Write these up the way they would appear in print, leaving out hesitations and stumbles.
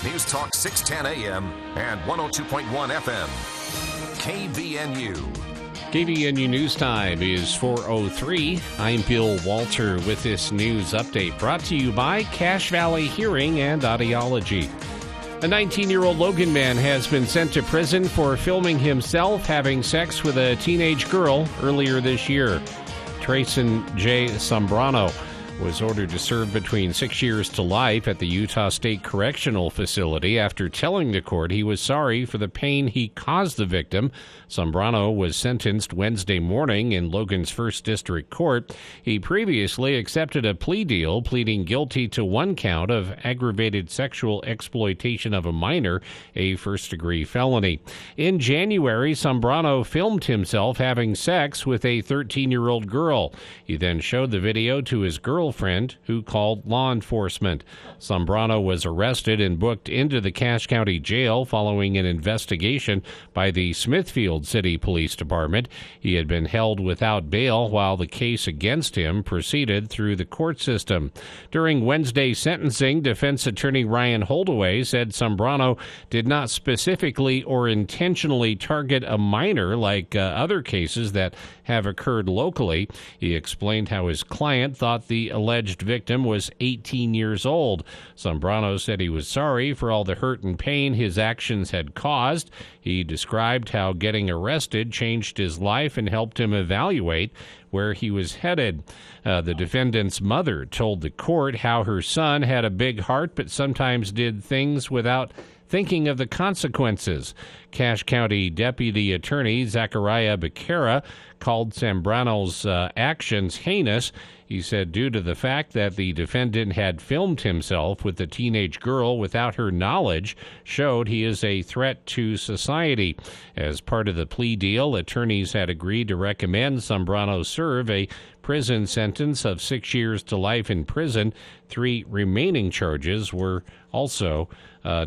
News Talk 610 AM and 102.1 FM. KVNU. KVNU News Time is 4:03. I'm Bill Walter with this news update brought to you by Cache Valley Hearing and Audiology. A 19-year-old Logan man has been sent to prison for filming himself having sex with a teenage girl earlier this year. Trayson J. Sombrano was ordered to serve between 6 years to life at the Utah State Correctional Facility after telling the court he was sorry for the pain he caused the victim. Sombrano was sentenced Wednesday morning in Logan's First District Court. He previously accepted a plea deal, pleading guilty to one count of aggravated sexual exploitation of a minor, a first-degree felony. In January, Sombrano filmed himself having sex with a 13-year-old girl. He then showed the video to his girlfriend, who called law enforcement. Sombrano was arrested and booked into the Cache County Jail following an investigation by the Smithfield City Police Department. He had been held without bail while the case against him proceeded through the court system. During Wednesday's sentencing, defense attorney Ryan Holdaway said Sombrano did not specifically or intentionally target a minor like other cases that have occurred locally. He explained how his client thought the alleged victim was 18 years old. Sombrano said he was sorry for all the hurt and pain his actions had caused. He described how getting arrested changed his life and helped him evaluate where he was headed. The defendant's mother told the court how her son had a big heart but sometimes did things without thinking of the consequences. Cache County Deputy Attorney Zachariah Becerra called Sombrano's actions heinous. He said due to the fact that the defendant had filmed himself with the teenage girl without her knowledge showed he is a threat to society. As part of the plea deal, attorneys had agreed to recommend Sombrano serve a prison sentence of 6 years to life in prison. 3 remaining charges were also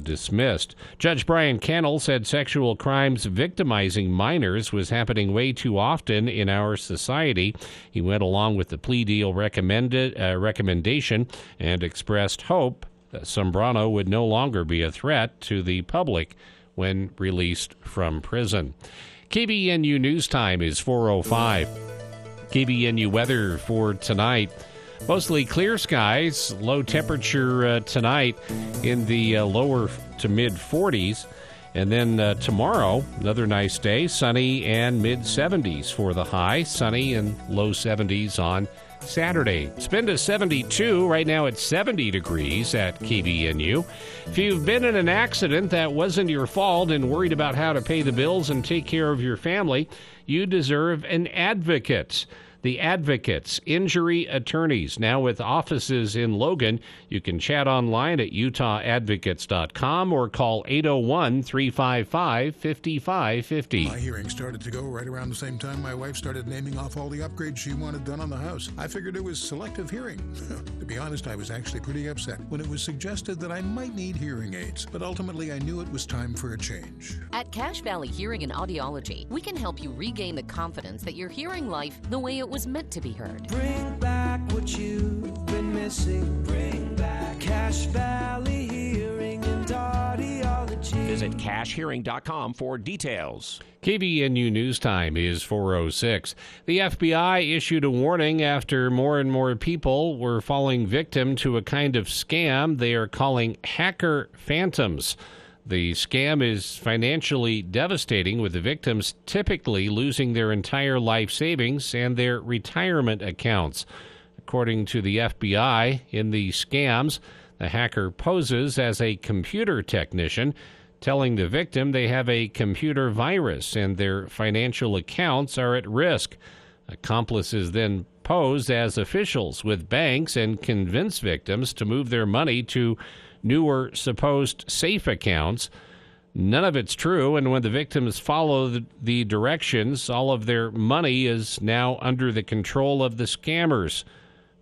dismissed. Judge Brian Cannell said sexual crimes victimizing minors was happening way too often in our society. He went along with the plea deal recommendation and expressed hope that Sombrano would no longer be a threat to the public when released from prison. KVNU News Time is 4:05. KVNU weather for tonight. Mostly clear skies, low temperature tonight in the lower to mid 40s. And then tomorrow, another nice day, sunny and mid 70s for the high, sunny and low 70s on Saturday. It's been to 72. Right now it's 70 degrees at KVNU. If you've been in an accident that wasn't your fault and worried about how to pay the bills and take care of your family, you deserve an advocate. The Advocates, injury attorneys, now with offices in Logan. You can chat online at utahadvocates.com or call 801-355-5550. My hearing started to go right around the same time my wife started naming off all the upgrades she wanted done on the house. I figured it was selective hearing. To be honest, I was actually pretty upset when it was suggested that I might need hearing aids, but ultimately I knew it was time for a change. At Cache Valley Hearing and Audiology, we can help you regain the confidence that you're hearing life the way it was meant to be heard. Bring back what you've been missing. Bring back Cache Valley Hearing and Audiology. Visit cachehearing.com for details. KVNU News Time is 4:06. The FBI issued a warning after more and more people were falling victim to a kind of scam they are calling hacker phantoms. The scam is financially devastating, with the victims typically losing their entire life savings and their retirement accounts. According to the FBI, in the scams, the hacker poses as a computer technician, telling the victim they have a computer virus and their financial accounts are at risk. Accomplices then pose as officials with banks and convince victims to move their money to newer supposed safe accounts. None of it's true, and when the victims follow the directions, all of their money is now under the control of the scammers.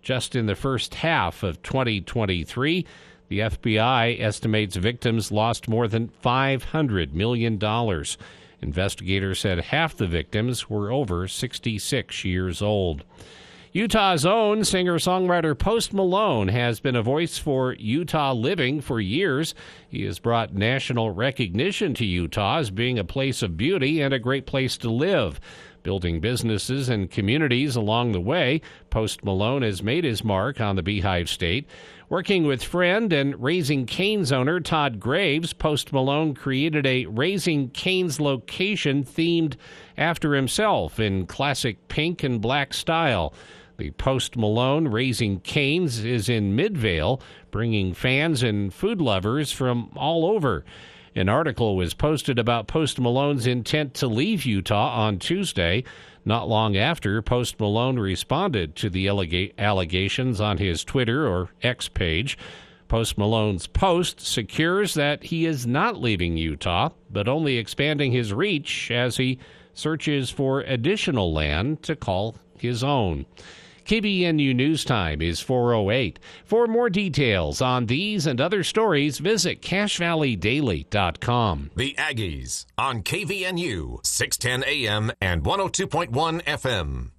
Just in the first half of 2023, the FBI estimates victims lost more than $500 million. Investigators said half the victims were over 66 years old. Utah's own singer-songwriter Post Malone has been a voice for Utah living for years. He has brought national recognition to Utah as being a place of beauty and a great place to live. Building businesses and communities along the way, Post Malone has made his mark on the Beehive State. Working with friend and Raising Cane's owner Todd Graves, Post Malone created a Raising Cane's location themed after himself in classic pink and black style. The Post Malone Raising Cane's is in Midvale, bringing fans and food lovers from all over. An article was posted about Post Malone's intent to leave Utah on Tuesday. Not long after, Post Malone responded to the allegations on his Twitter or X page. Post Malone's post secures that he is not leaving Utah, but only expanding his reach as he searches for additional land to call his own. KBNU News Time is 4:08. For more details on these and other stories, visit CashValleyDaily.com. The Aggies on KVNU, 610 AM and 102.1 FM.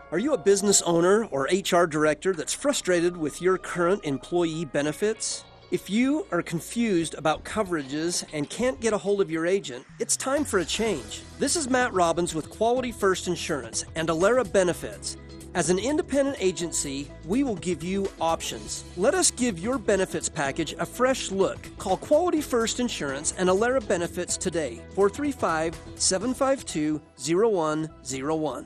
Are you a business owner or HR director that's frustrated with your current employee benefits? If you are confused about coverages and can't get a hold of your agent, it's time for a change. This is Matt Robbins with Quality First Insurance and Alera Benefits. As an independent agency, we will give you options. Let us give your benefits package a fresh look. Call Quality First Insurance and Alera Benefits today, 435-752-0101.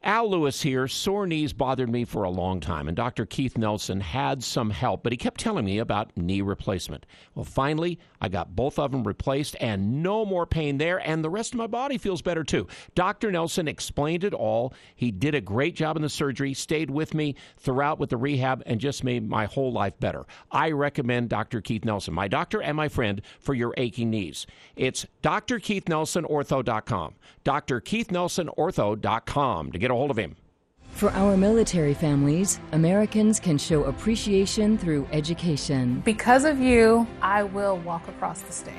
Al Lewis here. Sore knees bothered me for a long time, and Dr. Keith Nelson had some help, but he kept telling me about knee replacement. Well, finally, I got both of them replaced, and no more pain there, and the rest of my body feels better, too. Dr. Nelson explained it all. He did a great job in the surgery, stayed with me throughout with the rehab, and just made my whole life better. I recommend Dr. Keith Nelson, my doctor and my friend, for your aching knees. It's drkeithnelsonortho.com. drkeithnelsonortho.com to get a hold of him. For our military families, Americans can show appreciation through education. Because of you, I will walk across the stage.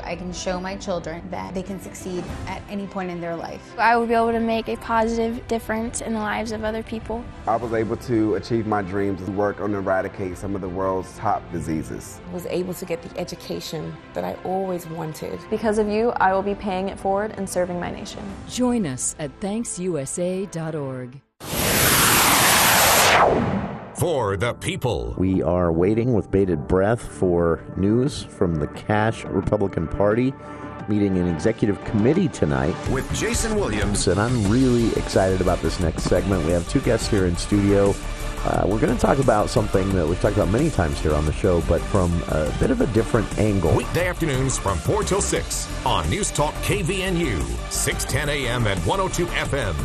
I can show my children that they can succeed at any point in their life. I will be able to make a positive difference in the lives of other people. I was able to achieve my dreams and work on eradicate some of the world's top diseases. I was able to get the education that I always wanted. Because of you, I will be paying it forward and serving my nation. Join us at ThanksUSA.org. For the people. We are waiting with bated breath for news from the Cash Republican Party meeting an executive committee tonight. With Jason Williams. And I'm really excited about this next segment. We have two guests here in studio. We're going to talk about something that we've talked about many times here on the show, but from a bit of a different angle. Weekday afternoons from 4 till 6 on News Talk KVNU, 610 AM and 102 FM.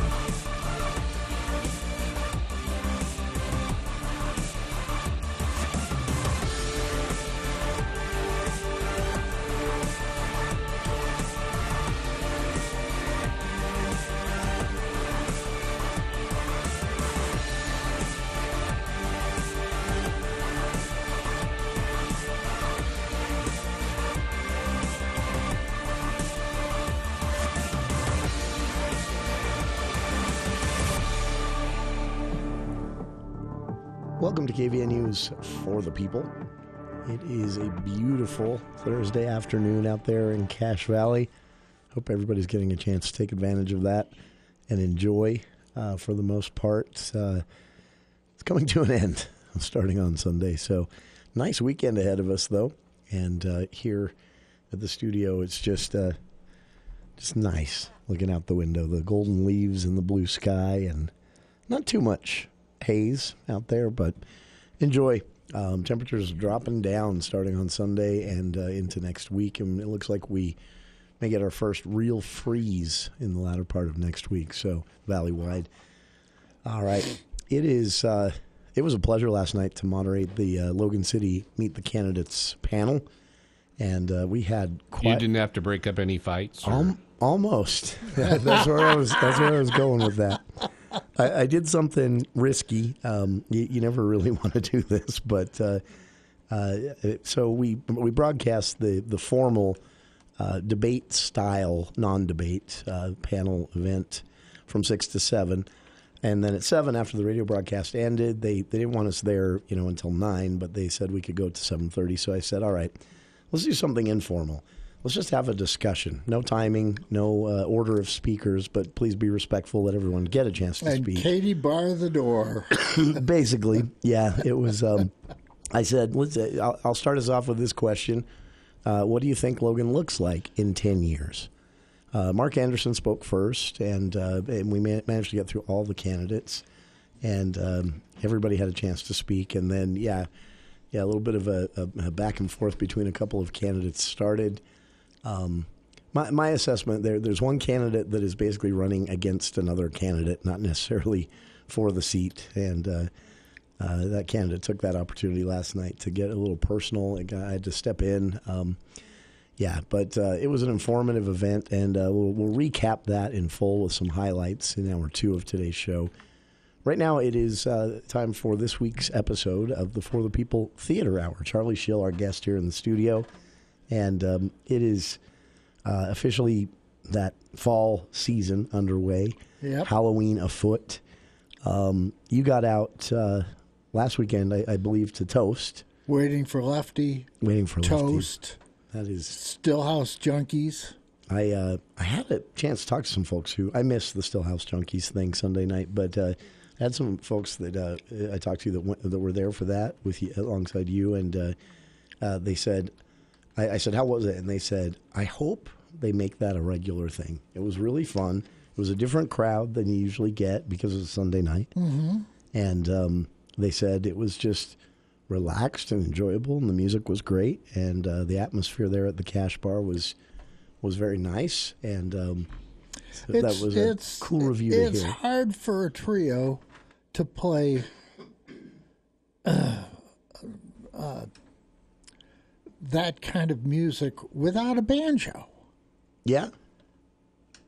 Welcome to KVNU's For the People. It is a beautiful Thursday afternoon out there in Cache Valley. Hope everybody's getting a chance to take advantage of that and enjoy. For the most part, it's coming to an end starting on Sunday. So nice weekend ahead of us, though. And here at the studio, it's just nice looking out the window. The golden leaves and the blue sky, and not too much haze out there, but enjoy. Temperatures dropping down starting on Sunday and into next week, and it looks like we may get our first real freeze in the latter part of next week, so valley-wide. All right. It was a pleasure last night to moderate the Logan City Meet the Candidates panel, and we had You didn't have to break up any fights? Almost. That's where I was going with that. I did something risky. You never really want to do this, but so we broadcast the formal debate style, non-debate panel event from 6 to 7. And then at 7, after the radio broadcast ended, they didn't want us there, until 9, but they said we could go to 7:30. So I said, all right, let's do something informal. Let's just have a discussion. No timing, no order of speakers, but please be respectful. Let everyone get a chance to speak. And Katie barred the door. Basically, yeah. It was, I said, I'll start us off with this question. What do you think Logan looks like in 10 years? Mark Anderson spoke first, and we managed to get through all the candidates, and everybody had a chance to speak. And then, a little bit of a back and forth between a couple of candidates started. My assessment, there's one candidate that is basically running against another candidate, not necessarily for the seat, and that candidate took that opportunity last night to get a little personal. I had to step in. But it was an informative event, and we'll recap that in full with some highlights in hour 2 of today's show. Right now, it is time for this week's episode of the For the People Theater Hour. Charlie Schill, our guest here in the studio, and it is officially that fall season underway. Yep. Halloween afoot. You got out last weekend, I believe, to Toast. Waiting for Lefty. Toast. That is Stillhouse Junkies. I had a chance to talk to some folks who I missed the Stillhouse Junkies thing Sunday night, but I had some folks that I talked to that were there for that with you, alongside you, and they said, I said, how was it? And they said, I hope they make that a regular thing. It was really fun. It was a different crowd than you usually get because it was Sunday night, and they said it was just relaxed and enjoyable, and the music was great, and the atmosphere there at the Cash Bar was very nice, and that was a cool review to hear. It's hard for a trio to play that kind of music without a banjo. Yeah.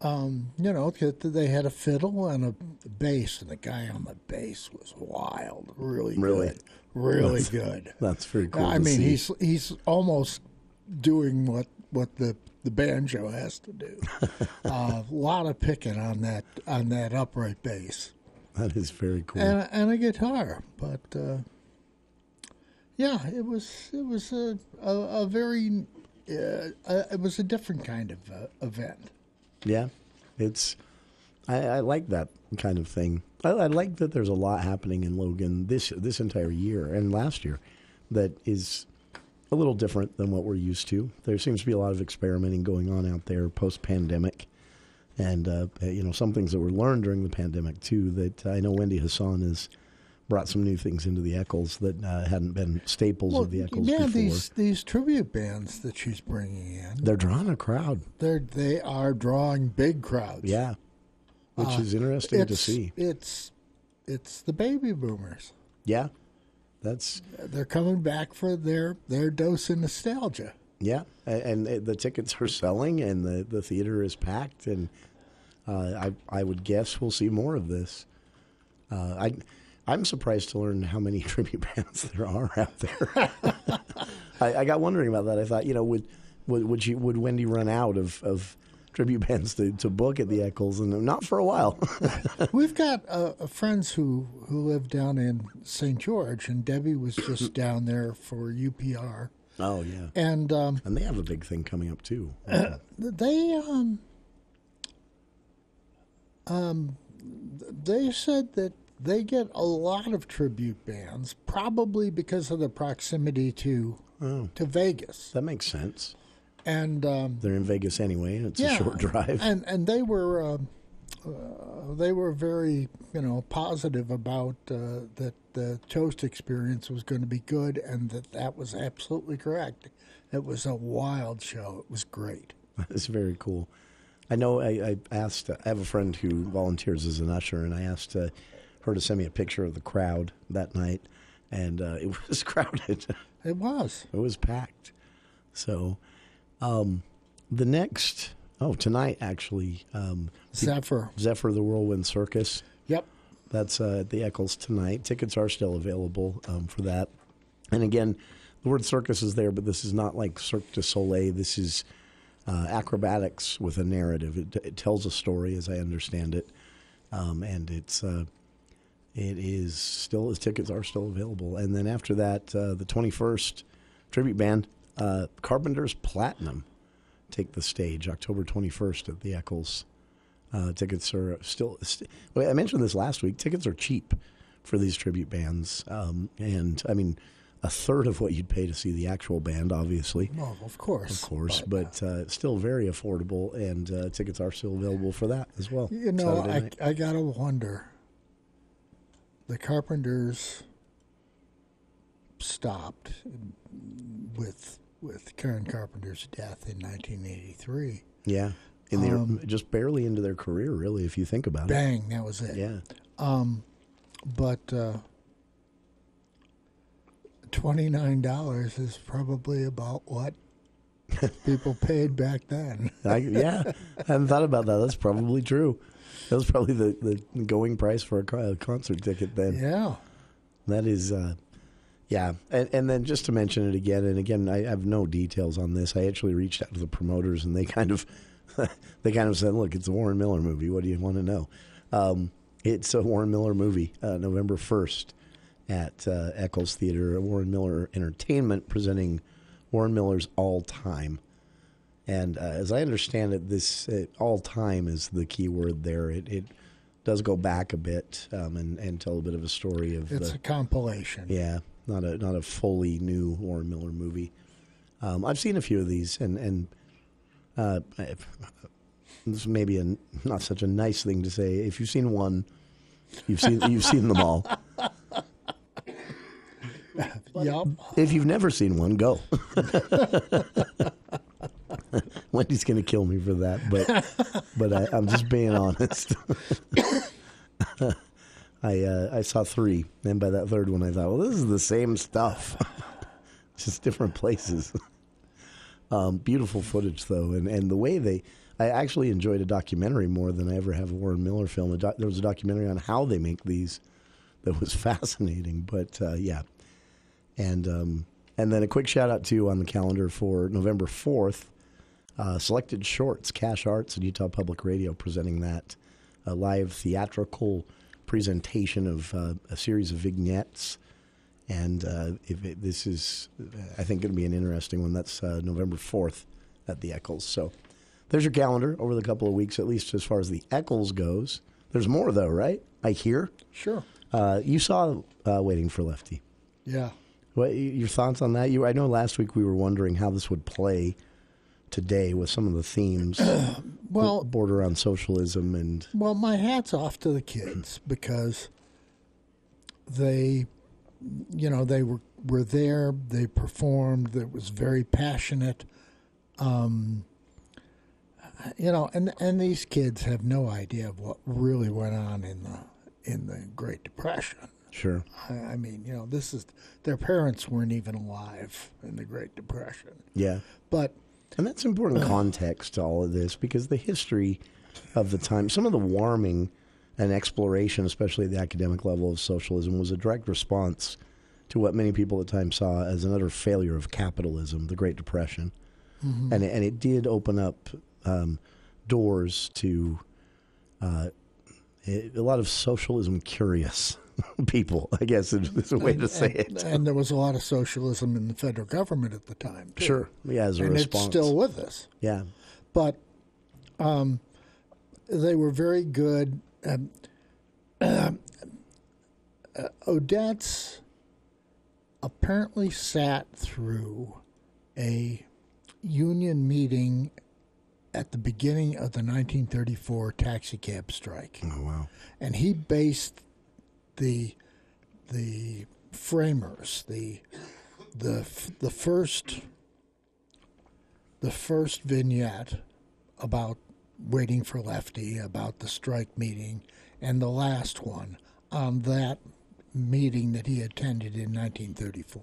They had a fiddle and a bass, and the guy on the bass was wild, really good. Really good. That's very cool. I mean, he's almost doing what the banjo has to do. A lot of picking on that upright bass. That is very cool. And a guitar, but it was a very it was a different kind of event. Yeah, I like that kind of thing. I like that there's a lot happening in Logan this entire year and last year that is a little different than what we're used to. There seems to be a lot of experimenting going on out there post-pandemic, and some things that were learned during the pandemic too. That I know Wendy Hassan has brought some new things into the Eccles that hadn't been staples of the Eccles before. These tribute bands that she's bringing in, they're drawing a crowd. They are drawing big crowds. Yeah. Which is interesting to see. It's the baby boomers. Yeah, they're coming back for their dose of nostalgia. Yeah, and the tickets are selling, and the theater is packed, and I would guess we'll see more of this. I'm surprised to learn how many tribute bands there are out there. I got wondering about that. I thought, would Wendy run out of tribute bands to book at the Eccles, and not for a while. We've got friends who live down in St. George, and Debbie was just down there for UPR. Oh yeah, and they have a big thing coming up too. They said that they get a lot of tribute bands, probably because of the proximity to Vegas. That makes sense. And they're in Vegas anyway, and it's a short drive. And they were very positive about that the Toast experience was going to be good, and that was absolutely correct. It was a wild show. It was great. It's very cool. I know. I asked. I have a friend who volunteers as an usher, and I asked her to send me a picture of the crowd that night, and it was crowded. It was. It was packed. So. Tonight actually, Zephyr, the Whirlwind Circus. Yep. That's at the Eccles tonight. Tickets are still available for that. And again, the word circus is there, but this is not like Cirque du Soleil. This is acrobatics with a narrative. It tells a story, as I understand it, and it's It is still, his tickets are still available. And then after that, the 21st, tribute band, Carpenters Platinum, take the stage October 21st at the Eccles. Tickets are still, well, I mentioned this last week, tickets are cheap for these tribute bands. And, I mean, a third of what you'd pay to see the actual band, obviously. Well, of course. Of course, but still very affordable, and tickets are still available for that as well. You know, I got to wonder, the Carpenters stopped with Karen Carpenter's death in 1983. Yeah, just barely into their career, really, if you think about it. Bang, that was it. Yeah. But $29 is probably about what people paid back then. I hadn't thought about that. That's probably true. That was probably the going price for a concert ticket then. Yeah. That is, yeah. And then just to mention it again, and again, I have no details on this. I actually reached out to the promoters, and they kind of said, look, it's a Warren Miller movie. What do you want to know? It's a Warren Miller movie, November 1st at Eccles Theater, Warren Miller Entertainment, presenting Warren Miller's All Time. And as I understand it, this all time is the key word there. It does go back a bit and tell a bit of a story of. It's a compilation. Yeah, not a fully new Warren Miller movie. I've seen a few of these, and this may be not such a nice thing to say. If you've seen one, you've seen them all. Yep. If you've never seen one, go. Wendy's going to kill me for that, but I'm just being honest. I saw 3, and by that third one, I thought, well, this is the same stuff, just different places. Beautiful footage, though, and the way I actually enjoyed a documentary more than I ever have a Warren Miller film. There was a documentary on how they make these that was fascinating, but yeah. And then a quick shout out too on the calendar for November 4th, Selected Shorts, Cash Arts and Utah Public Radio presenting that, a live theatrical presentation of a series of vignettes. And this is, I think, going to be an interesting one. That's November 4th at the Eccles. So there's your calendar over the couple of weeks, at least as far as the Eccles goes. There's more, though, right? I hear. Sure. You saw Waiting for Lefty. Yeah. What your thoughts on that? I know last week we were wondering how this would play today with some of the themes, well, border on socialism and. Well, my hat's off to the kids because they were there. They performed. It was very passionate. And these kids have no idea of what really went on in the Great Depression. Sure. I mean, their parents weren't even alive in the Great Depression. Yeah. And that's important context to all of this, because the history of the time, some of the warming and exploration, especially at the academic level of socialism, was a direct response to what many people at the time saw as another failure of capitalism, the Great Depression. Mm-hmm. And it did open up doors to a lot of socialism curious people, I guess is a way to say it. And there was a lot of socialism in the federal government at the time, too. Sure. Yeah, as a response. And it's still with us. Yeah. But they were very good. Odets apparently sat through a union meeting at the beginning of the 1934 taxi cab strike. Oh, wow. And he based the framers, the first vignette about Waiting for Lefty, about the strike meeting, and the last one on that meeting that he attended in 1934.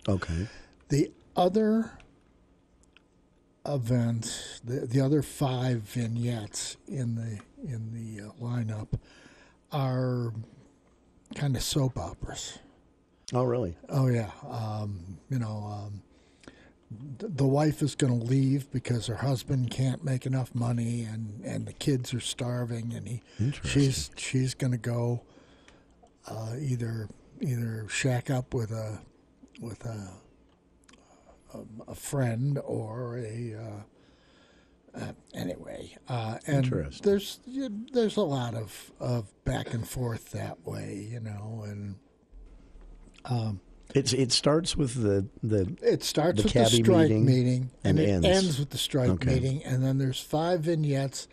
Okay. The other events, the other 5 vignettes in the lineup are kind of soap operas. Oh, really? Oh, yeah. The wife is going to leave because her husband can't make enough money, and the kids are starving, and she's going to go either shack up with a friend or anyway. And there's a lot of back and forth that way, and it starts with the strike meeting and it ends with the strike meeting, and then there's 5 vignettes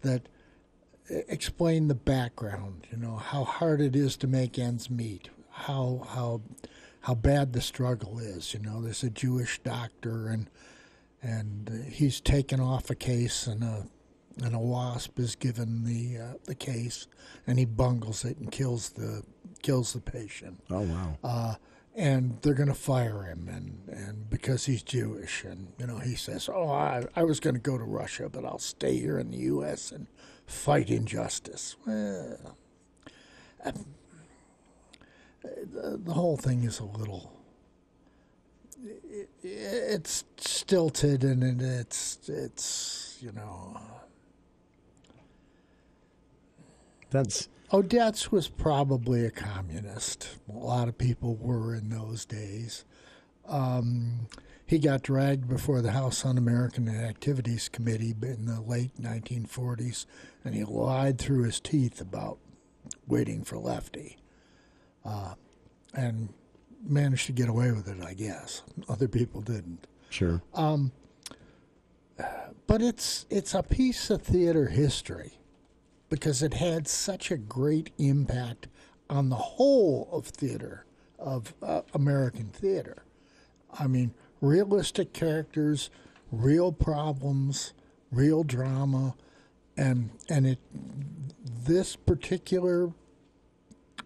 that explain the background. How hard it is to make ends meet, how bad the struggle is. There's a Jewish doctor and he's taken off a case, and a wasp is given the case, and he bungles it and kills the patient. Oh wow! And they're going to fire him, and because he's Jewish, and he says, "Oh, I was going to go to Russia, but I'll stay here in the U.S. and fight injustice." Well, the whole thing is a little. It's stilted, and it's That's Odets was probably a communist. A lot of people were in those days. He got dragged before the House Un-American Activities Committee in the late 1940s, and he lied through his teeth about waiting for Lefty, and managed to get away with it, I guess. Other people didn't. Sure. But it's a piece of theater history because it had such a great impact on the whole of theater, of American theater. I mean, realistic characters, real problems, real drama, and this particular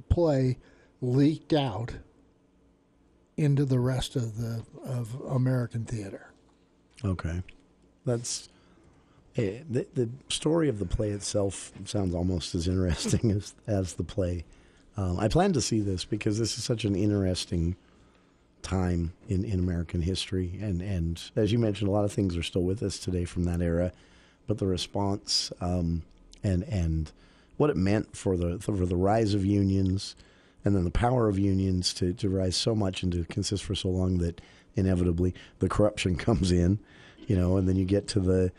play leaked out into the rest of American theater. Okay. That's the story of the play itself sounds almost as interesting as the play. I plan to see this because this is such an interesting time in American history, and as you mentioned, a lot of things are still with us today from that era, but the response and what it meant for the rise of unions, and then the power of unions to rise so much and to consist for so long that inevitably the corruption comes in, and then you get to the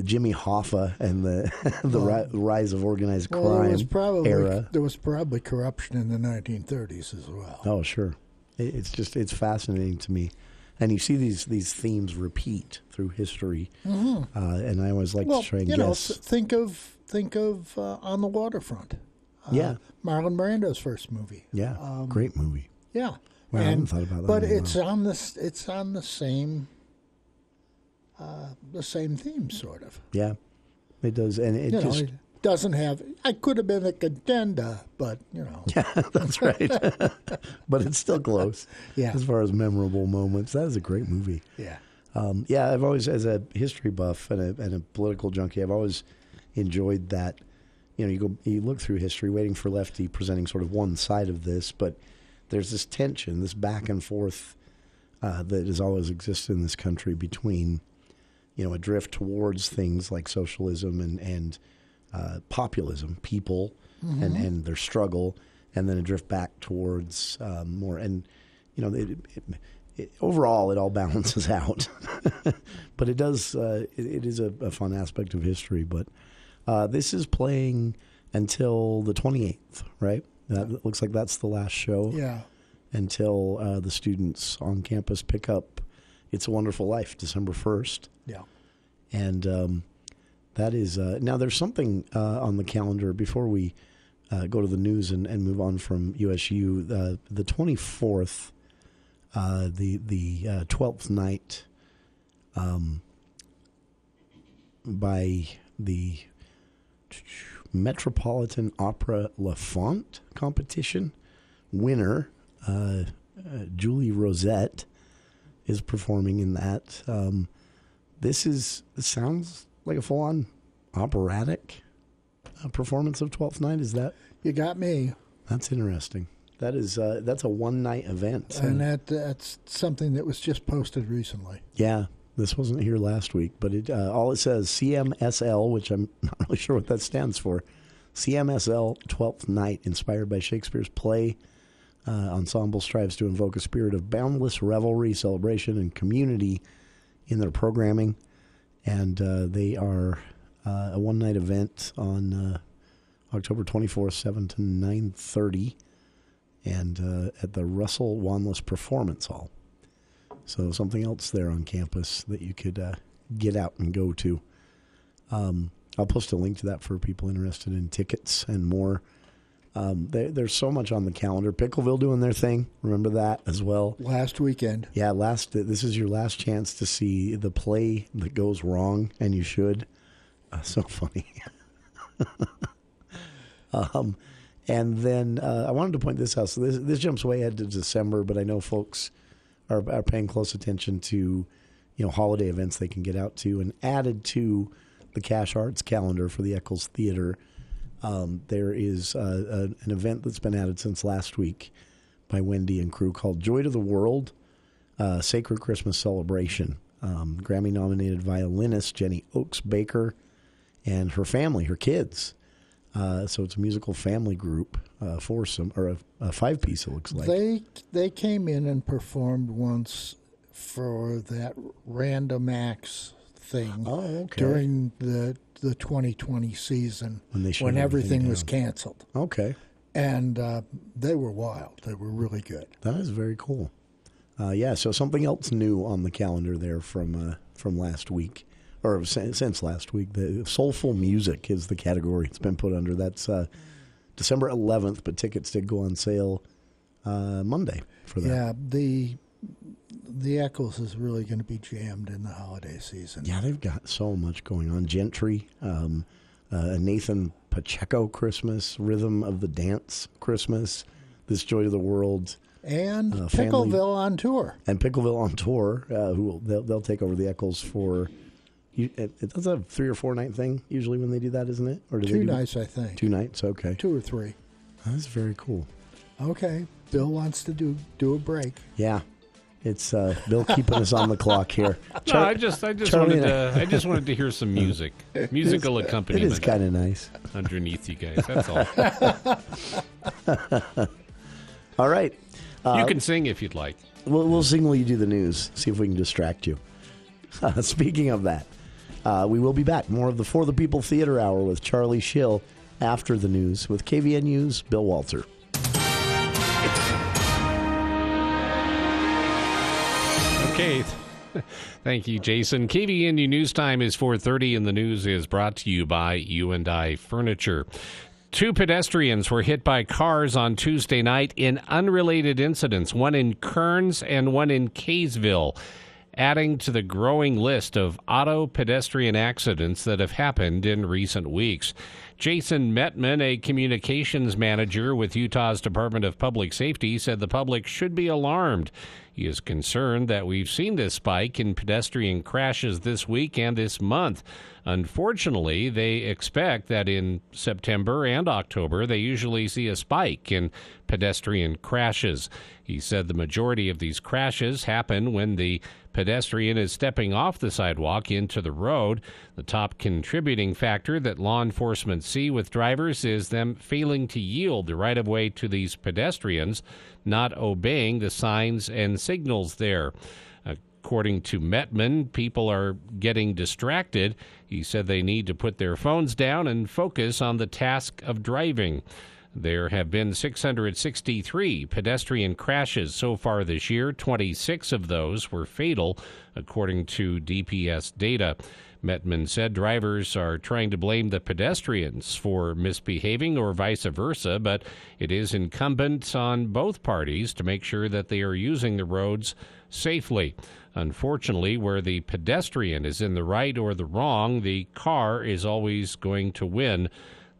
Jimmy Hoffa and the rise of organized crime era. There was probably corruption in the 1930s as well. Oh, sure. It's fascinating to me. And you see these themes repeat through history. Mm-hmm. And I always like to try and guess. Think of On the Waterfront. Yeah. Marlon Brando's first movie. Yeah. Great movie. Yeah. Well, I hadn't thought about that. But it's on the same theme, sort of. Yeah, it does, and it it doesn't have. I could have been a contender, but Yeah, that's right. But it's still close. Yeah. As far as memorable moments, that is a great movie. Yeah. I've always, as a history buff and a political junkie, I've always enjoyed that. You look through history, waiting for Lefty presenting sort of one side of this, but there's this tension, this back and forth that has always existed in this country between, a drift towards things like socialism and populism, people, mm-hmm. and their struggle, and then a drift back towards more. And overall, it all balances out. But it does. It is a fun aspect of history. But this is playing until the 28th, right? That looks like that's the last show. Yeah. Until the students on campus pick up It's a Wonderful Life, December 1st. Yeah. And that is now there's something on the calendar before we go to the news and move on from USU. The 24th, the 12th night by the Metropolitan Opera La Font competition winner, Julie Rosette, is performing in that. This sounds like a full-on operatic performance of Twelfth Night. Is that? You got me. That's interesting. That's a one-night event. And that's something that was just posted recently. Yeah. This wasn't here last week, but all it says, CMSL, which I'm not really sure what that stands for, CMSL 12th Night, inspired by Shakespeare's play. Ensemble strives to invoke a spirit of boundless revelry, celebration, and community in their programming. And they are a one-night event on October 24th, 7 to 9:30, and at the Russell Wanless Performance Hall. So something else there on campus that you could get out and go to. I'll post a link to that for people interested in tickets and more. There's so much on the calendar. Pickleville doing their thing. Remember that as well. Last weekend. Yeah, this is your last chance to see the play that goes wrong, and you should. So funny. And then I wanted to point this out. So this jumps way ahead to December, but I know folks are paying close attention to, holiday events they can get out to. And added to the Cash Arts calendar for the Eccles Theater, there is an event that's been added since last week by Wendy and crew called Joy to the World, Sacred Christmas Celebration. Grammy-nominated violinist Jenny Oakes Baker and her family, her kids. So it's a musical family group, foursome, or a five-piece, it looks like. They came in and performed once for that Random Acts thing during the 2020 season when everything was canceled. Okay. And they were wild. They were really good. That is very cool. So something else new on the calendar there from last week, or since last week. The soulful music is the category it's been put under. That's December 11th, but tickets did go on sale Monday for that. Yeah, the Eccles is really going to be jammed in the holiday season. Yeah, they've got so much going on. Gentry, Nathan Pacheco Christmas, Rhythm of the Dance Christmas, This Joy to the World. And Pickleville on tour. And Pickleville on tour, they'll take over the Eccles for... It's a 3 or 4 night thing usually when they do that, isn't it? Or do 2 nights, I think. 2 nights, okay. 2 or 3. That's very cool. Okay, Bill wants to do a break. Yeah, it's Bill keeping us on the clock here. No, I just wanted to hear some music, musical accompaniment. It is kind of nice underneath you guys. That's all. All right, you can sing if you'd like. We'll sing while you do the news. See if we can distract you. Speaking of that, we will be back. More of the For the People Theater Hour with Charlie Schill after the news with KVNU's Bill Walter. Okay. Thank you, Jason. KVNU News Time is 4:30, and the news is brought to you by U&I Furniture. 2 pedestrians were hit by cars on Tuesday night in unrelated incidents, one in Kearns and one in Kaysville, adding to the growing list of auto pedestrian accidents that have happened in recent weeks. Jason Metman, a communications manager with Utah's Department of Public Safety, said the public should be alarmed. He is concerned that we've seen this spike in pedestrian crashes this week and this month. Unfortunately, they expect that in September and October, they usually see a spike in pedestrian crashes. He said the majority of these crashes happen when the pedestrian is stepping off the sidewalk into the road. The top contributing factor that law enforcement see with drivers is them failing to yield the right-of-way to these pedestrians, not obeying the signs and signals there. According to Metman, people are getting distracted. He said they need to put their phones down and focus on the task of driving. There have been 663 pedestrian crashes so far this year. 26 of those were fatal, according to DPS data. Metman said drivers are trying to blame the pedestrians for misbehaving or vice versa, but it is incumbent on both parties to make sure that they are using the roads safely. Unfortunately, where the pedestrian is in the right or the wrong, the car is always going to win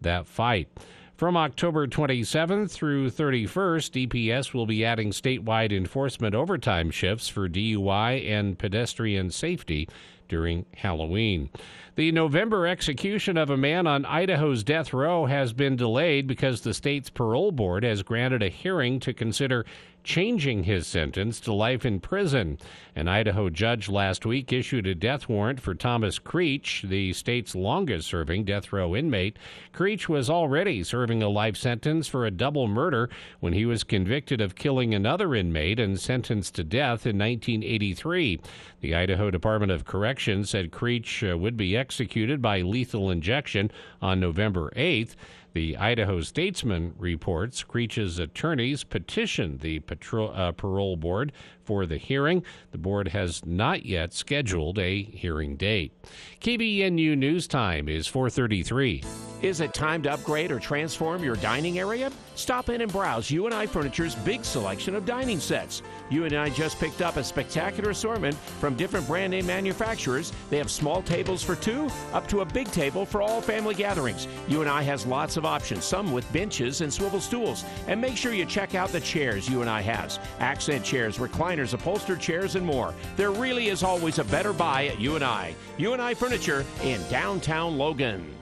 that fight. From October 27th through 31st, DPS will be adding statewide enforcement overtime shifts for DUI and pedestrian safety during Halloween. The November execution of a man on Idaho's death row has been delayed because the state's parole board has granted a hearing to consider changing his sentence to life in prison. An Idaho judge last week issued a death warrant for Thomas Creech, the state's longest-serving death row inmate. Creech was already serving a life sentence for a double murder when he was convicted of killing another inmate and sentenced to death in 1983. The Idaho Department of Corrections said Creech would be executed by lethal injection on November 8th. The Idaho Statesman reports Creech's attorneys petitioned the parole board for the hearing. The board has not yet scheduled a hearing date. KBNU News Time is 4:33. Is it time to upgrade or transform your dining area? Stop in and browse UNI Furniture's big selection of dining sets. UNI just picked up a spectacular assortment from different brand name manufacturers. They have small tables for two, up to a big table for all family gatherings. UNI has lots of options, some with benches and swivel stools. And make sure you check out the chairs UNI has. Accent chairs, recliners, upholstered chairs, and more. There really is always a better buy at UNI. UNI Furniture in downtown Logan.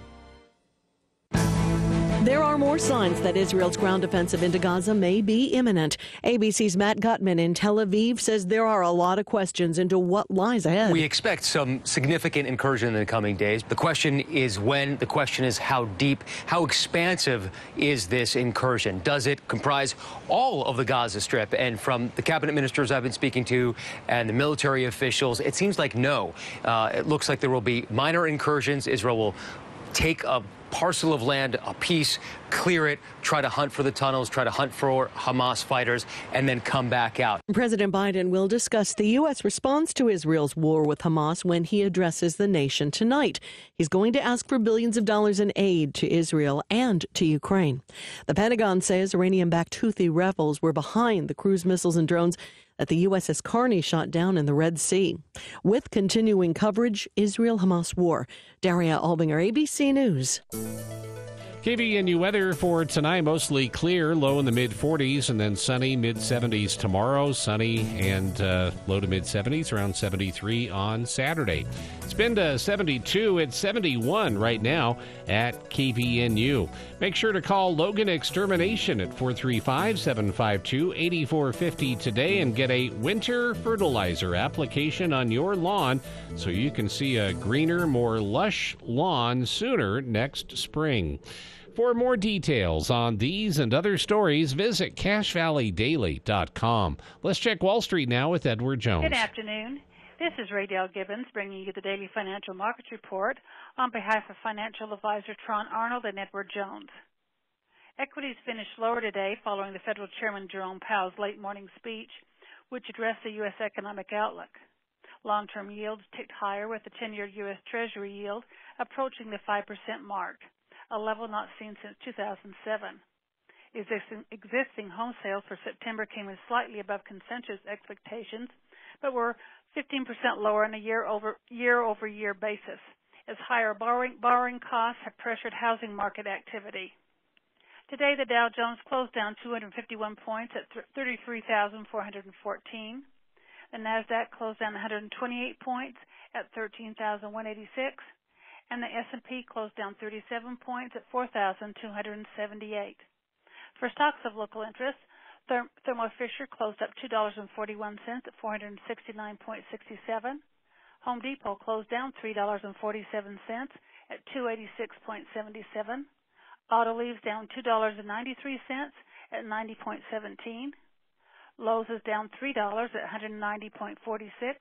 There are more signs that Israel's ground offensive into Gaza may be imminent. ABC's Matt Gutman in Tel Aviv says there are a lot of questions into what lies ahead. We expect some significant incursion in the coming days. The question is when. The question is how deep, how expansive is this incursion? Does it comprise all of the Gaza Strip? And from the cabinet ministers I've been speaking to and the military officials, it seems like no. It looks like there will be minor incursions. Israel will take a parcel of land, a piece, clear it, try to hunt for the tunnels, try to hunt for Hamas fighters, and then come back out. President Biden will discuss the U.S. response to Israel's war with Hamas when he addresses the nation tonight. He's going to ask for billions of dollars in aid to Israel and to Ukraine. The Pentagon says Iranian-backed Houthi rebels were behind the cruise missiles and drones that the USS Carney shot down in the Red Sea. With continuing coverage, Israel-Hamas war. Daria Albinger, ABC News. KBNU weather for tonight, mostly clear, low in the mid-40s, and then sunny, mid-70s tomorrow. Sunny and low to mid-70s, around 73 on Saturday. It's been to 72. It's 71 right now at KBNU. Make sure to call Logan Extermination at 435-752-8450 today and get a winter fertilizer application on your lawn so you can see a greener, more lush lawn sooner next spring. For more details on these and other stories, visit CashValleyDaily.com. Let's check Wall Street now with Edward Jones. Good afternoon. This is Raydell Gibbons bringing you the Daily Financial Markets Report on behalf of financial advisor Tron Arnold and Edward Jones. Equities finished lower today following the Federal Chairman Jerome Powell's late morning speech, which addressed the U.S. economic outlook. Long-term yields ticked higher with the 10-year U.S. Treasury yield approaching the 5% mark, a level not seen since 2007. Existing home sales for September came in slightly above consensus expectations, but were 15% lower on a year-over-year basis, as higher borrowing costs have pressured housing market activity. Today, the Dow Jones closed down 251 points at 33,414. The Nasdaq closed down 128 points at 13,186. And the S&P closed down 37 points at 4,278. For stocks of local interest, Thermo Fisher closed up $2.41 at 469.67. Home Depot closed down $3.47 at 286.77. Autoleaves down $2.93 at 90.17. Lowe's is down $3 at 190.46.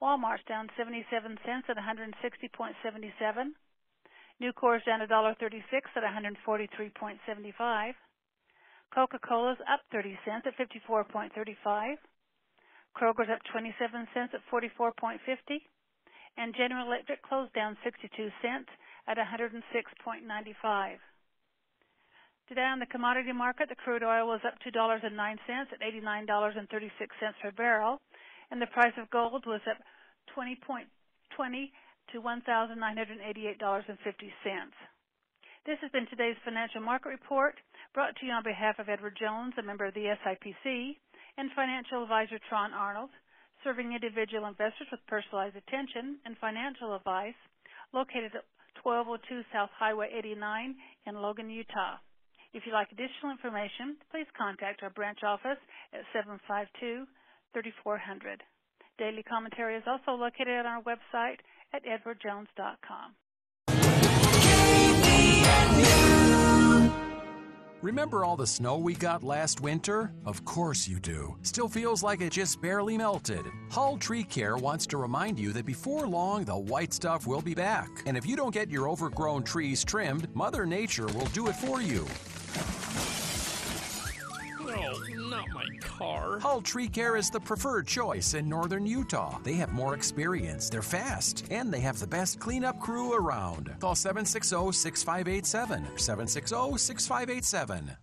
Walmart's down 77 cents at 160.77. Nucor's down $1.36 at 143.75. Coca-Cola's up 30 cents at 54.35. Kroger's up 27 cents at 44.50. And General Electric closed down 62 cents at 106.95. Today on the commodity market, the crude oil was up $2.09 at $89.36 per barrel. And the price of gold was up 20.20 to $1,988.50. This has been today's financial market report, brought to you on behalf of Edward Jones, a member of the SIPC, and financial advisor Tron Arnold. serving individual investors with personalized attention and financial advice, located at 1202 South Highway 89 in Logan, Utah. If you'd like additional information, please contact our branch office at 752-3400. Daily commentary is also located on our website at edwardjones.com. Remember all the snow we got last winter? Of course you do. Still feels like it just barely melted. Hull Tree Care wants to remind you that before long, the white stuff will be back. And if you don't get your overgrown trees trimmed, Mother Nature will do it for you. No, not my car. Hull Tree Care is the preferred choice in northern Utah. They have more experience, they're fast, and they have the best cleanup crew around. Call 760-6587, 760-6587.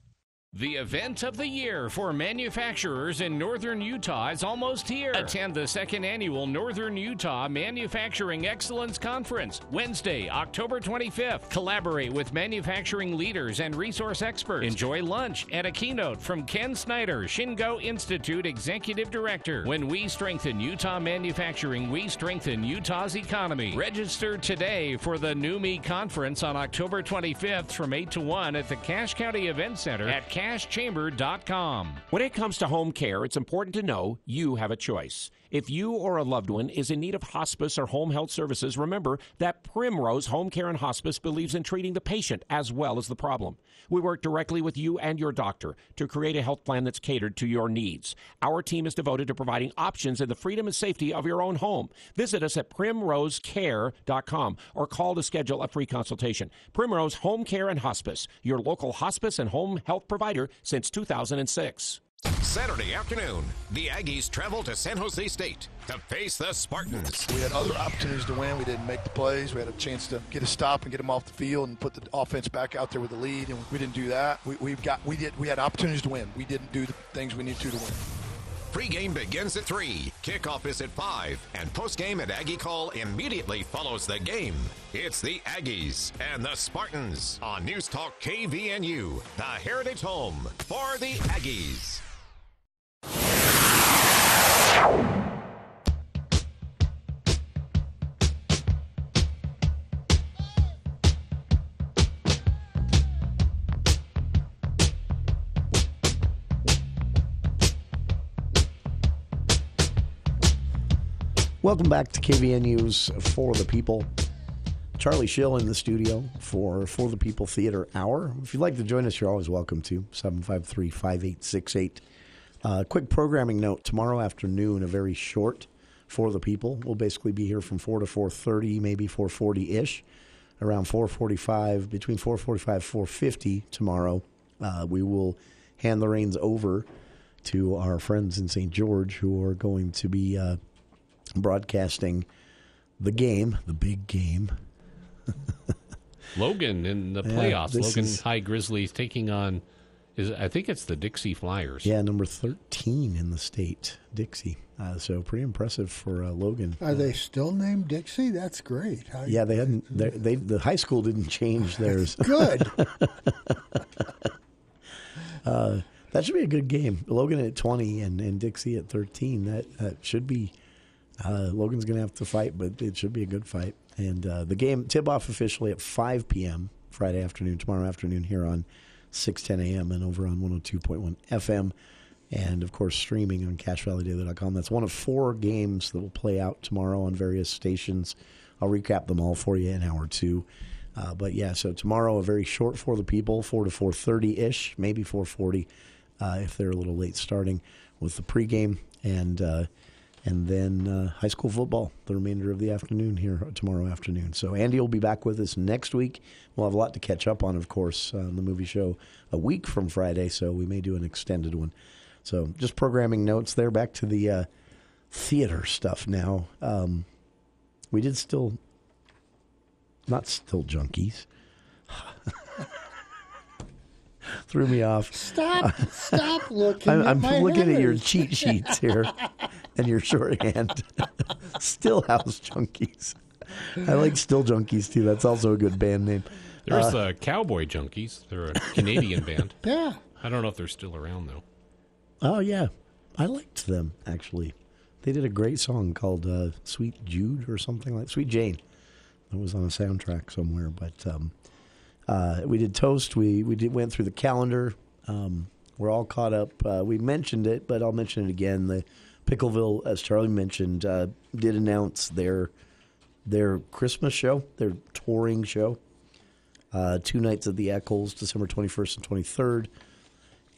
The event of the year for manufacturers in northern Utah is almost here. Attend the second annual Northern Utah Manufacturing Excellence Conference, Wednesday, October 25th. Collaborate with manufacturing leaders and resource experts. Enjoy lunch and a keynote from Ken Snyder, Shingo Institute Executive Director. When we strengthen Utah manufacturing, we strengthen Utah's economy. Register today for the NUMMI Conference on October 25th from 8 to 1 at the Cache County Event Center at CacheChamber.com. When it comes to home care, it's important to know you have a choice. If you or a loved one is in need of hospice or home health services, remember that Primrose Home Care and Hospice believes in treating the patient as well as the problem. We work directly with you and your doctor to create a health plan that's catered to your needs. Our team is devoted to providing options in the freedom and safety of your own home. Visit us at primrosecare.com or call to schedule a free consultation. Primrose Home Care and Hospice, your local hospice and home health provider since 2006. Saturday afternoon, the Aggies travel to San Jose State to face the Spartans. We had other opportunities to win. We didn't make the plays. We had a chance to get a stop and get them off the field and put the offense back out there with the lead, and we didn't do that. We had opportunities to win. We didn't do the things we needed to win. Pre-game begins at 3, kickoff is at 5, and post-game at Aggie Call immediately follows the game. It's the Aggies and the Spartans on News Talk KVNU, the heritage home for the Aggies. Welcome back to KVNU's For the People. Charlie Schill in the studio for the People Theater Hour. If you'd like to join us, you're always welcome to. 753-5868. Quick programming note. Tomorrow afternoon, a very short For the People. We'll basically be here from 4 to 4:30, maybe 4:40-ish. Around 4:45, between 4:45 4:50 tomorrow, we will hand the reins over to our friends in St. George who are going to be broadcasting the game, the big game. Logan in the playoffs. Logan High Grizzlies taking on, I think it's the Dixie Flyers. Yeah, number 13 in the state, Dixie. So pretty impressive for Logan. Are they still named Dixie? That's great. Yeah, they hadn't. The high school didn't change theirs. Good. That should be a good game. Logan at 20 and Dixie at 13. That should be. Logan's going to have to fight, but it should be a good fight. And the game tip-off officially at 5 p.m. Friday afternoon, tomorrow afternoon here on 610 a.m. and over on 102.1 FM. And, of course, streaming on CacheValleyDaily.com. That's one of 4 games that will play out tomorrow on various stations. I'll recap them all for you in hour 2. But, yeah, so tomorrow a very short For the People, 4 to 4:30-ish, maybe 4:40 if they're a little late starting with the pregame. And then high school football the remainder of the afternoon here tomorrow afternoon. So Andy will be back with us next week. We'll have a lot to catch up on, of course, on the movie show a week from Friday, so we may do an extended one. So just programming notes there. Back to the theater stuff now. We did not still junkies. Threw me off. Stop looking I'm at looking at your cheat sheets here and your shorthand. Still House Junkies. I like Still Junkies, too. That's also a good band name. There's the Cowboy Junkies. They're a Canadian band. Yeah. I don't know if they're still around, though. Oh, yeah. I liked them, actually. They did a great song called Sweet Jude or something like Sweet Jane. It was on a soundtrack somewhere. But we did Toast. We went through the calendar. We're all caught up. We mentioned it, but I'll mention it again. The Pickleville, as Charlie mentioned, did announce their Christmas show, their touring show. 2 nights at the Eccles, December 21st and 23rd.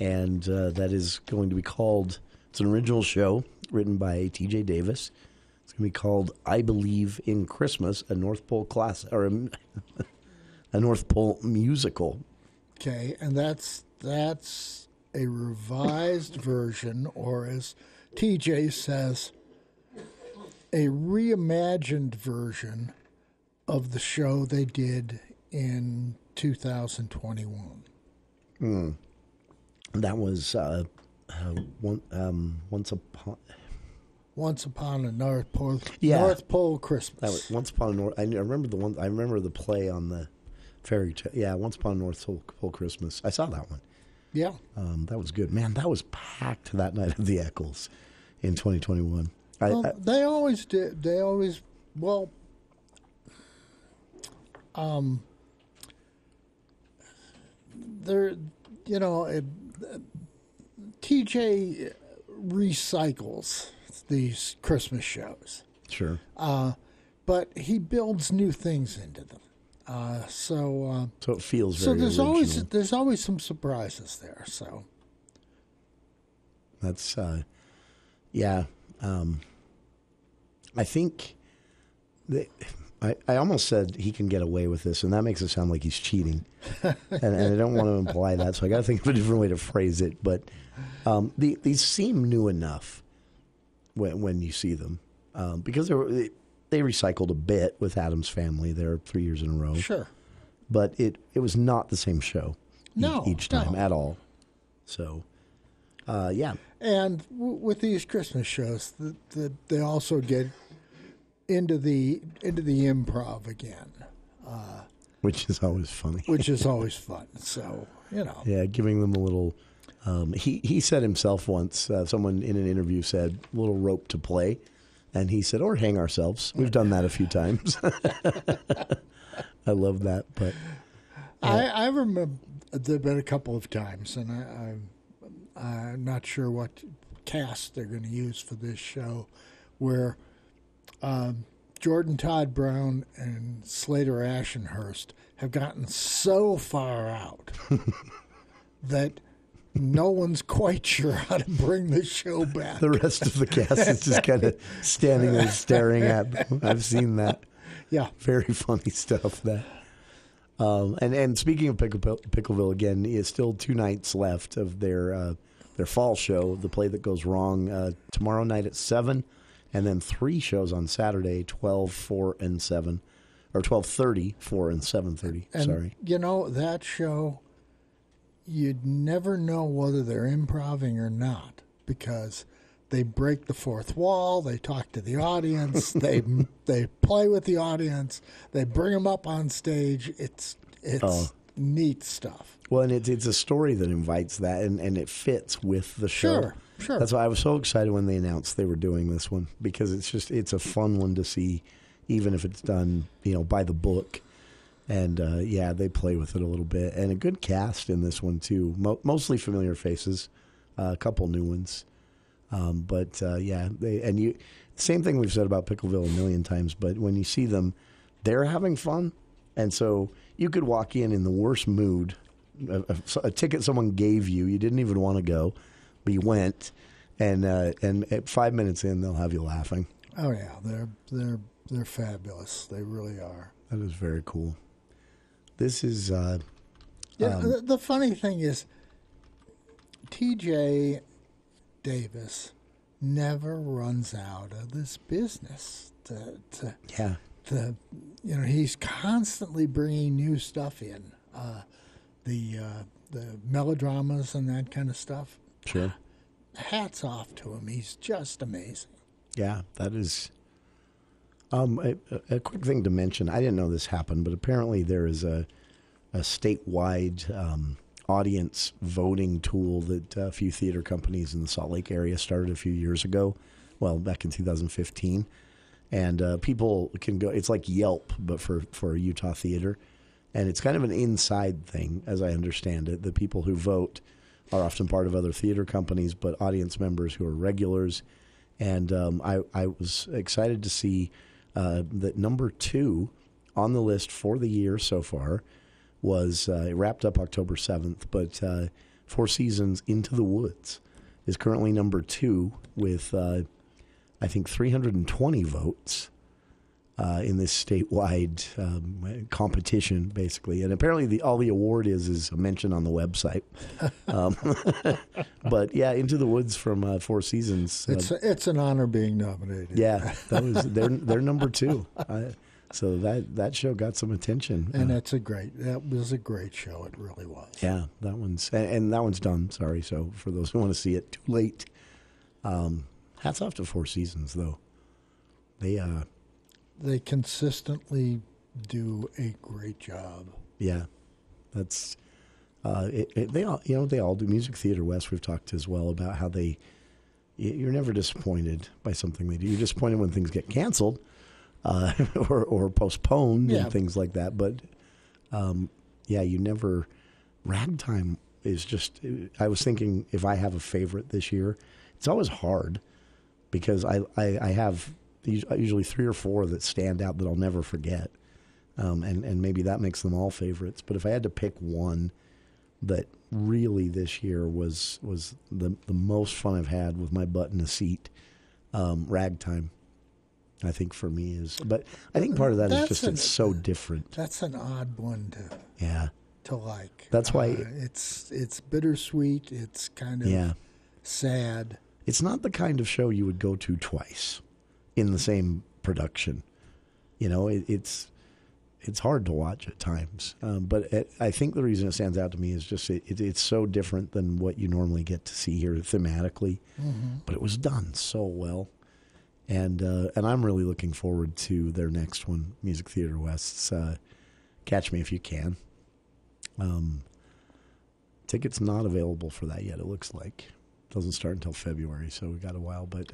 And that is going to be called, it's an original show written by T.J. Davis. It's going to be called I Believe in Christmas, a North Pole class, or a North Pole musical. Okay, and that's a revised version, or as T.J. says, a reimagined version of the show they did in 2021. That was Once Upon a North Pole Christmas. That was Once Upon a North. I remember the one. I remember the play on the fairy tale. Yeah, Once Upon a North Pole Christmas. I saw that one. Yeah, that was good. Man, that was packed that night at the Eccles in 2021. They always did. They always they're TJ recycles these Christmas shows. Sure. But he builds new things into them. So it feels very there's original. there's always some surprises there. So that's yeah. I think I almost said he can get away with this, and that makes it sound like he's cheating. and I don't want to imply that, so I got to think of a different way to phrase it. But these seem new enough when you see them, because they recycled a bit with Addams Family there 3 years in a row. Sure. But it was not the same show each time at all. So, yeah. And with these Christmas shows, they also get into the improv again, which is always funny. Which is always fun. So yeah, giving them a little. He said himself once. Someone in an interview said, "A little rope to play," and he said, "Or hang ourselves." We've done that a few times. I love that, but I remember there have been a couple of times, and I'm not sure what cast they're going to use for this show, where Jordan Todd Brown and Slater Ashenhurst have gotten so far out that no one's quite sure how to bring the show back. The rest of the cast is just kind of standing there staring at them. I've seen that. Yeah. Very funny stuff. That. And speaking of Pickleville, again, it's still 2 nights left of their fall show, The Play That Goes Wrong, tomorrow night at 7, and then 3 shows on Saturday, 12, 4, and 7, or 12:30, 4, and 7:30. And, sorry. That show, you'd never know whether they're improvising or not, because they break the fourth wall, they talk to the audience, they play with the audience, they bring them up on stage. It's neat stuff. Well, and it's a story that invites that, and it fits with the show. Sure. That's why I was so excited when they announced they were doing this one, because it's a fun one to see, even if it's done by the book. And they play with it a little bit, and a good cast in this one too. Mostly familiar faces, a couple new ones. Same thing we've said about Pickleville a million times, but when you see them, they're having fun. And so you could walk in the worst mood, a ticket someone gave you didn't even want to go, but you went, and at 5 minutes in, they'll have you laughing. Oh yeah, they're fabulous. They really are. That is very cool. This is the funny thing is, T.J. Davis never runs out of this business. He's constantly bringing new stuff in, the melodramas and that kind of stuff. Sure. Hats off to him. He's just amazing. Yeah, that is. A quick thing to mention. I didn't know this happened, but apparently there is a statewide audience voting tool that a few theater companies in the Salt Lake area started a few years ago, back in 2015. And people can go, it's like Yelp, but for Utah theater. And it's kind of an inside thing, as I understand it. The people who vote are often part of other theater companies, but audience members who are regulars. And I was excited to see that number 2 on the list for the year so far was, it wrapped up October 7th, but Four Seasons Into the Woods is currently number 2 with, I think, 320 votes in this statewide competition, basically. And apparently all the award is a mention on the website. But, yeah, Into the Woods from Four Seasons. It's an honor being nominated. Yeah, that was they're number 2. So that show got some attention. And that was a great show. It really was. Yeah, that one's done. Sorry. So for those who want to see it, too late. Hats off to Four Seasons, though. They consistently do a great job. Yeah, that's they all do. Music Theater West, we've talked as well about how you're never disappointed by something they do. You're disappointed when things get canceled or postponed and things like that. But you never. Ragtime is just. I was thinking if I have a favorite this year, it's always hard because I have usually 3 or 4 that stand out that I'll never forget. And maybe that makes them all favorites. But if I had to pick one that really this year was the most fun I've had with my butt in a seat, Ragtime, I think for me is. But I think part of that is just it's so different. That's an odd one to like. That's why it's bittersweet. It's kind of sad. It's not the kind of show you would go to twice in the same production. You know, it's hard to watch at times. But I think the reason it stands out to me is just it's so different than what you normally get to see here thematically. Mm-hmm. But it was done so well. And I'm really looking forward to their next one, Music Theater West's Catch Me If You Can. Tickets not available for that yet, it looks like. Doesn't start until February, so we got a while. But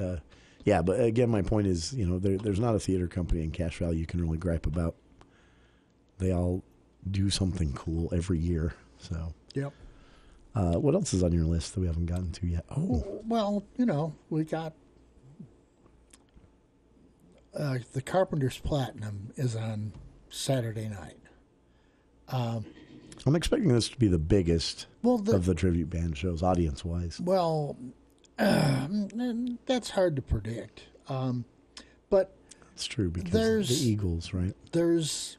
but again, my point is, there's not a theater company in Cache Valley you can really gripe about. They all do something cool every year. So, yep. What else is on your list that we haven't gotten to yet? Oh, well, we got the Carpenters Platinum is on Saturday night. I'm expecting this to be the biggest of the tribute band shows, audience-wise. Well, that's hard to predict. But it's true because the Eagles, right? There's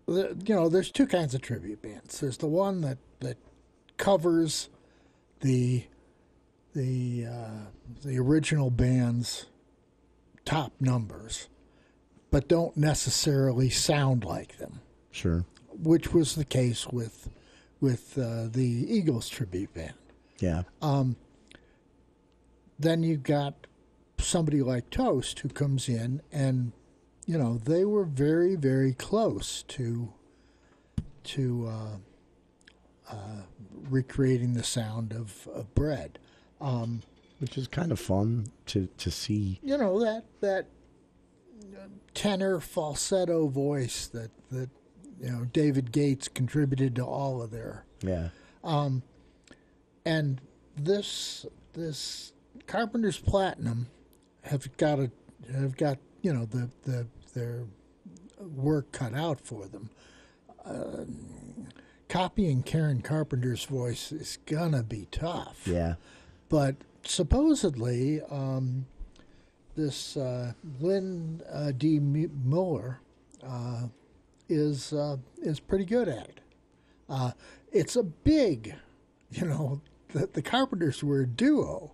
2 kinds of tribute bands. There's the one that covers the original band's top numbers, but don't necessarily sound like them. Sure. Which was the case with the Eagles tribute band. Yeah. Then you got somebody like Toast who comes in and, they were very, very close to recreating the sound of Bread. Which is kind of fun to see. That tenor falsetto voice that David Gates contributed to all of their. Yeah. And this Carpenters Platinum have got their work cut out for them. Copying Karen Carpenter's voice is gonna be tough. Yeah. But supposedly, this Lynn D. Miller is pretty good at it. It's a big, the Carpenters were a duo,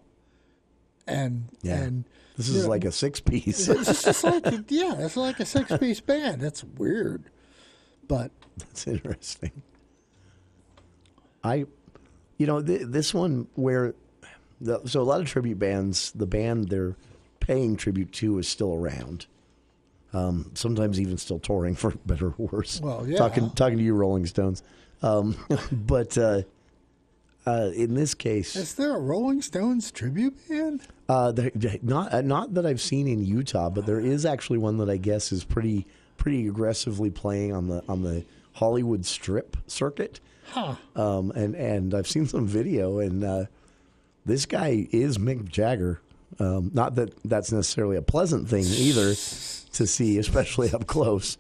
and this is like a 6-piece. It's just like it's like a 6-piece band. That's weird, but that's interesting. This one where. So a lot of tribute bands, the band they're paying tribute to is still around. Sometimes even still touring, for better or worse. Well, yeah. Talking to you, Rolling Stones. But in this case, is there a Rolling Stones tribute band? Not that I've seen in Utah, but there is actually one that I guess is pretty aggressively playing on the Hollywood Strip circuit. Huh. And I've seen some video, and this guy is Mick Jagger. Not that that's necessarily a pleasant thing either to see, especially up close.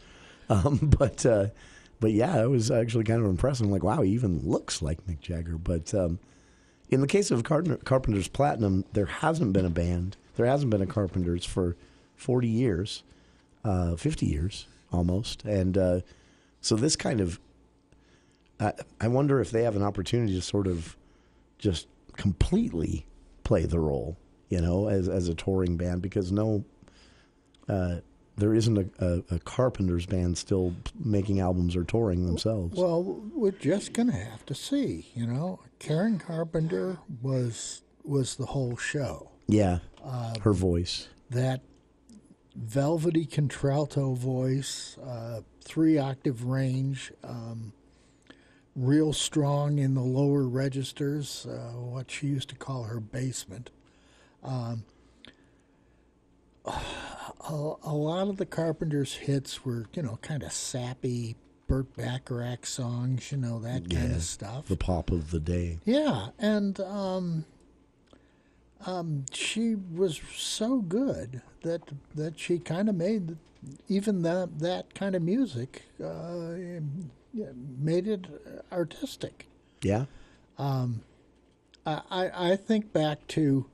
But yeah, I was actually kind of impressed. I'm like, wow, he even looks like Mick Jagger. But in the case of Carpenter's Platinum, there hasn't been a band. There hasn't been a Carpenters for 40 years, 50 years almost. And so this kind of, I wonder if they have an opportunity to sort of just completely play the role, as a touring band, because there isn't a Carpenters band still making albums or touring themselves. Well, we're just going to have to see, Karen Carpenter was the whole show. Yeah, her voice. That velvety contralto voice, 3-octave range, real strong in the lower registers, what she used to call her basement. A lot of the Carpenters' hits were, kind of sappy Burt Bacharach songs, that kind of stuff. The pop of the day. Yeah, and she was so good that she kind of made even that kind of music, made it artistic. Yeah. I think back to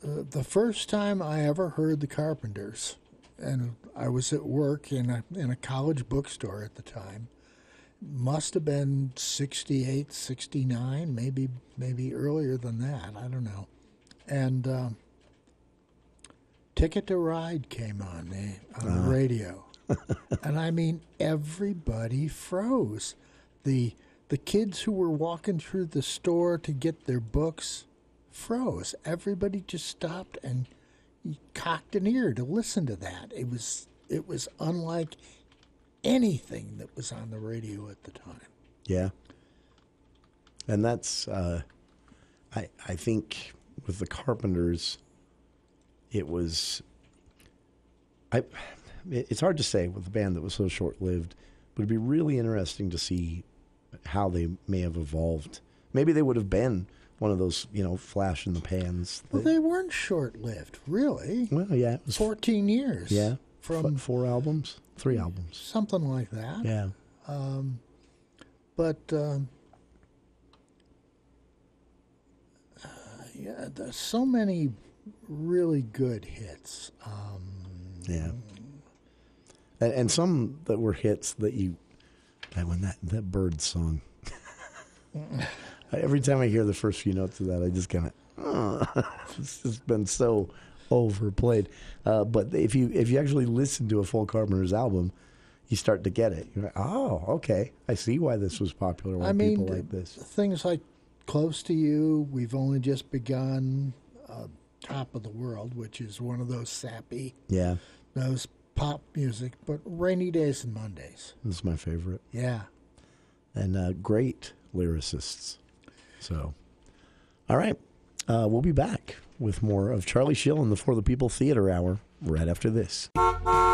the first time I ever heard the Carpenters, and I was at work in a college bookstore at the time. Must have been 68, 69, maybe earlier than that. I don't know. And Ticket to Ride came on the radio. And I mean, everybody froze. The kids who were walking through the store to get their books froze. Everybody just stopped and cocked an ear to listen to that. It was unlike anything that was on the radio at the time. Yeah. And that's I think with the Carpenters, it was it's hard to say with a band that was so short-lived, but it'd be really interesting to see how they may have evolved. Maybe they would have been one of those, flash in the pans. Well, they weren't short-lived, really. Well, yeah. It was 14 years. Yeah. From 4 albums? 3 albums. Something like that. Yeah. Yeah, there's so many really good hits. Yeah. And some that were hits that when that Bird song. Every time I hear the first few notes of that, I just kind of, it's just been so overplayed. But if you actually listen to a full Carpenters album, you start to get it. You're like, oh, okay, I see why this was popular. Why people like this. Things like Close to You, We've Only Just Begun, Top of the World, which is one of those sappy, those pop music, but Rainy Days and Mondays. This is my favorite. Yeah. And great lyricists. So, all right. We'll be back with more of Charlie Schill and the For the People Theater Hour right after this.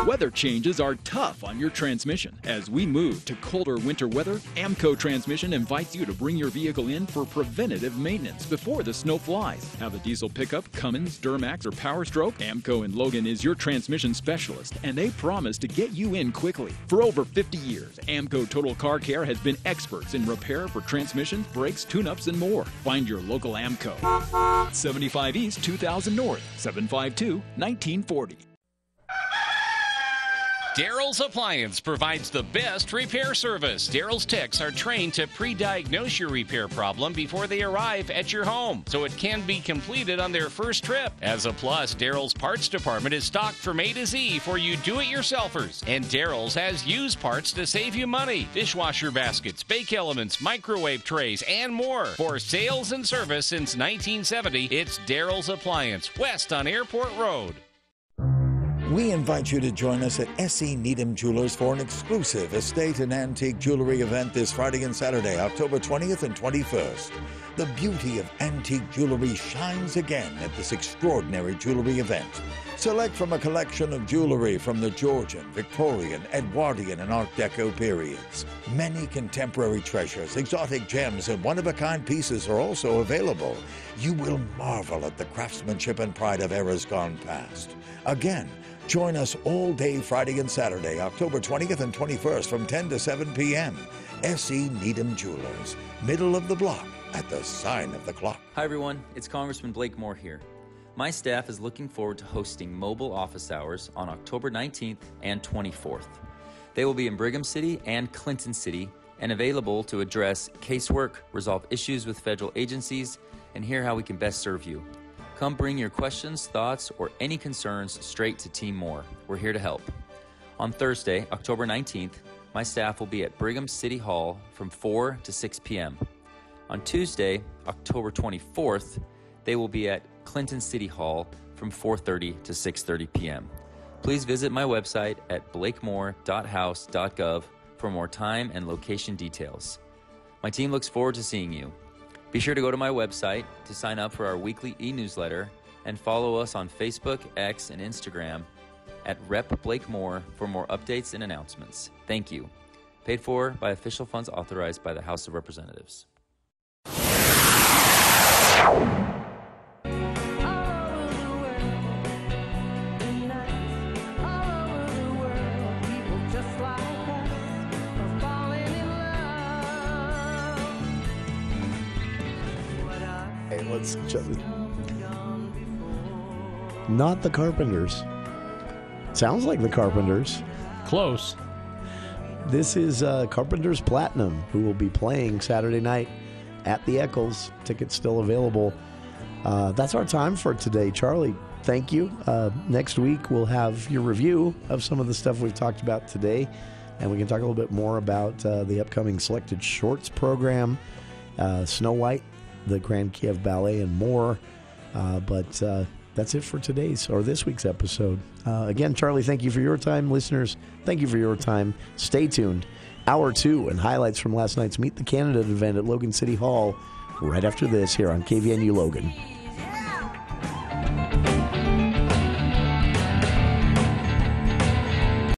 Weather changes are tough on your transmission. As we move to colder winter weather, AMCO Transmission invites you to bring your vehicle in for preventative maintenance before the snow flies. Have a diesel pickup, Cummins, Duramax, or Power Stroke? AMCO in Logan is your transmission specialist, and they promise to get you in quickly. For over 50 years, AMCO Total Car Care has been experts in repair for transmissions, brakes, tune-ups, and more. Find your local AMCO. 75 East, 2000 North, 752-1940. Daryl's Appliance provides the best repair service. Daryl's techs are trained to pre-diagnose your repair problem before they arrive at your home, so it can be completed on their first trip. As a plus, Daryl's parts department is stocked from A to Z for you do-it-yourselfers. And Daryl's has used parts to save you money. Dishwasher baskets, bake elements, microwave trays, and more. For sales and service since 1970, it's Daryl's Appliance, west on Airport Road. We invite you to join us at S.E. Needham Jewelers for an exclusive estate and antique jewelry event this Friday and Saturday, October 20th and 21st. The beauty of antique jewelry shines again at this extraordinary jewelry event. Select from a collection of jewelry from the Georgian, Victorian, Edwardian, and Art Deco periods. Many contemporary treasures, exotic gems, and one-of-a-kind pieces are also available. You will marvel at the craftsmanship and pride of eras gone past. Again, join us all day Friday and Saturday, October 20th and 21st from 10 to 7 p.m. S.E. Needham Jewelers, middle of the block at the sign of the clock. Hi everyone, it's Congressman Blake Moore here. My staff is looking forward to hosting mobile office hours on October 19th and 24th. They will be in Brigham City and Clinton City and available to address casework, resolve issues with federal agencies, and hear how we can best serve you. Come bring your questions, thoughts, or any concerns straight to Team Moore. We're here to help. On Thursday, October 19th, my staff will be at Brigham City Hall from 4 to 6 p.m. On Tuesday, October 24th, they will be at Clinton City Hall from 4:30 to 6:30 p.m. Please visit my website at blakemore.house.gov for more time and location details. My team looks forward to seeing you. Be sure to go to my website to sign up for our weekly e-newsletter and follow us on Facebook, X, and Instagram at Rep. Blake Moore for more updates and announcements. Thank you. Paid for by official funds authorized by the House of Representatives. Let's not the Carpenters. Sounds like the Carpenters. Close. This is Carpenters Platinum, who will be playing Saturday night at the Eccles. Tickets still available. That's our time for today. Charlie, thank you. Next week, we'll have your review of some of the stuff we've talked about today, and we can talk a little bit more about the upcoming Selected Shorts program, Snow White, the Grand Kiev Ballet, and more. But that's it for this week's episode. Again, Charlie, thank you for your time. Listeners, thank you for your time. Stay tuned. Hour 2 and highlights from last night's Meet the Candidate event at Logan City Hall right after this here on KVNU Logan.